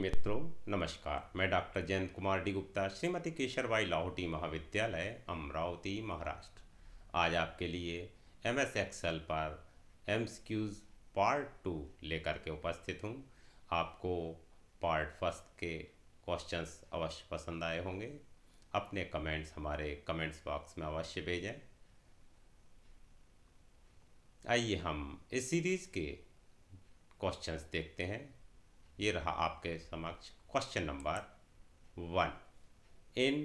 मित्रों नमस्कार। मैं डॉक्टर जयंत कुमार डी गुप्ता, श्रीमती केशरबाई लाहौटी महाविद्यालय, अमरावती, महाराष्ट्र। आज आपके लिए MS एक्सेल पर MCQs पार्ट 2 लेकर के उपस्थित हूँ। आपको पार्ट फर्स्ट के क्वेश्चंस अवश्य पसंद आए होंगे। अपने कमेंट्स हमारे कमेंट्स बॉक्स में अवश्य भेजें। आइए हम इस सीरीज़ के क्वेश्चंस देखते हैं। ये रहा आपके समक्ष question number 1। In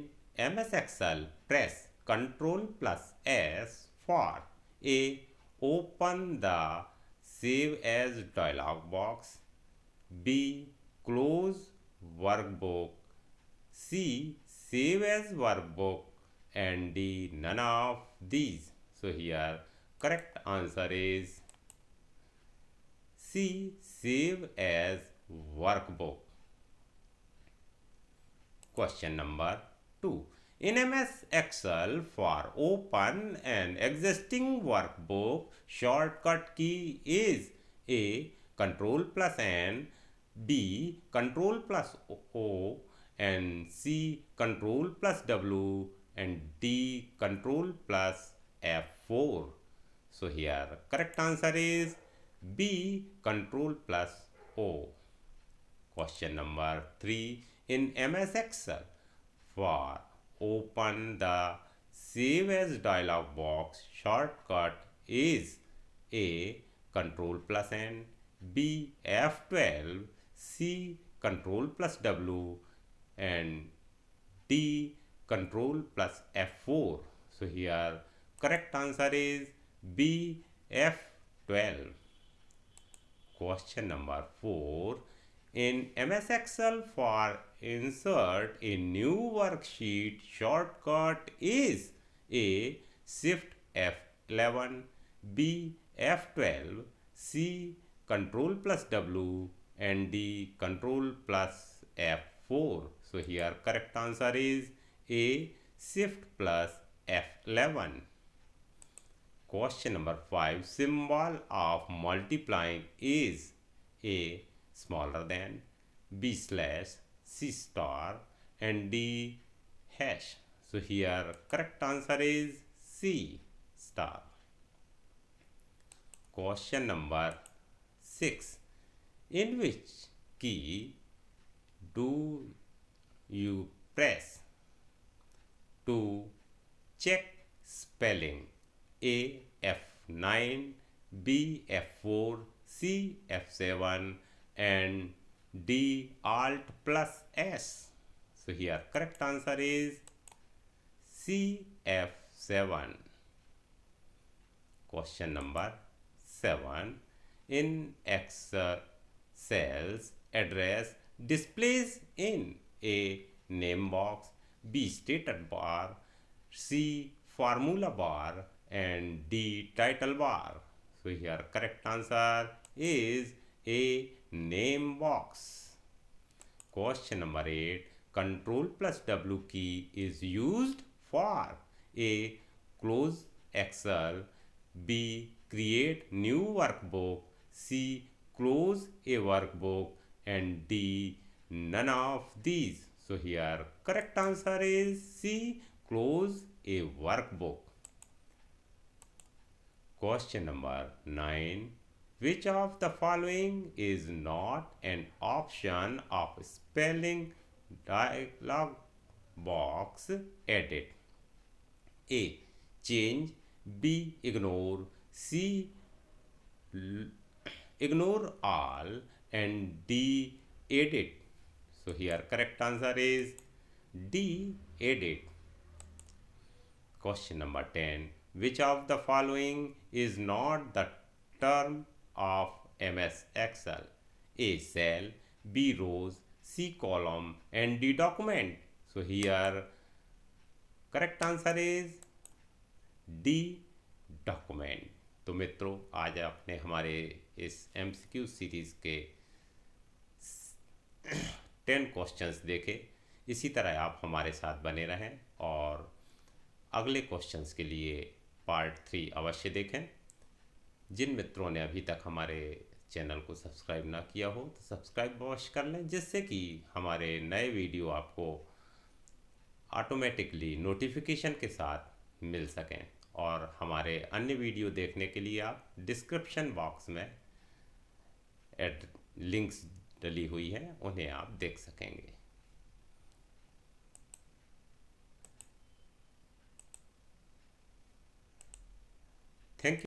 MS Excel, press Ctrl+S for A. Open the Save as dialog box. B. Close workbook. C. Save as workbook. And D. None of these. So here correct answer is C. Save as workbook. Question number 2. In MS Excel, for open an existing workbook, shortcut key is A. Ctrl+N, B. Ctrl+O, and C. Ctrl+W, and D. Ctrl+F4. So here correct answer is B. Ctrl+O. Question number 3. In MS Excel, for open the Save as dialog box, shortcut is A. Ctrl+N, B. F12, C. Ctrl+W, and D. Ctrl+F4. So here correct answer is B. F12. Question number 4. In MS Excel, for insert a new worksheet, shortcut is A. Shift F11, B. F12, C. Ctrl+W, and D. Ctrl+F4. So here correct answer is A. Shift plus F11. Question number 5. Symbol of multiplying is A. Smaller than, B/ C star, and D hash. So here correct answer is C star. Question number 6. In which key do you press to check spelling? A. F9, B. F4, C. F7, and D. Alt+S. So here correct answer is C. F7. Question number 7. In Excel cells, address displays in A. Name box, B. Status bar, C. Formula bar, and D. Title bar. So here correct answer is A. Name box. Question number 8. Ctrl+W key is used for A. Close Excel, B. Create new workbook, C. Close a workbook, and D. None of these. So here correct answer is C. Close a workbook. Question number 9. Which of the following is not an option of spelling dialog box edit? A. Change, B. Ignore, C. Ignore all, and D. Edit. So here correct answer is D. Edit. Question number 10. Which of the following is not the term of MS Excel? A. Cell, B. Rows, C. Column, and D. Document. So here correct answer is D. Document. तो मित्रों आज आपने हमारे इस MCQ series के 10 questions देखे। इसी तरह आप हमारे साथ बने रहें और अगले क्वेश्चंस के लिए पार्ट 3 अवश्य देखें। जिन मित्रों ने अभी तक हमारे चैनल को सब्सक्राइब ना किया हो तो सब्सक्राइब अवश्य कर लें, जिससे कि हमारे नए वीडियो आपको ऑटोमेटिकली नोटिफिकेशन के साथ मिल सकें। और हमारे अन्य वीडियो देखने के लिए आप डिस्क्रिप्शन बॉक्स में लिंक्स डली हुई हैं, उन्हें आप देख सकेंगे। Thank you.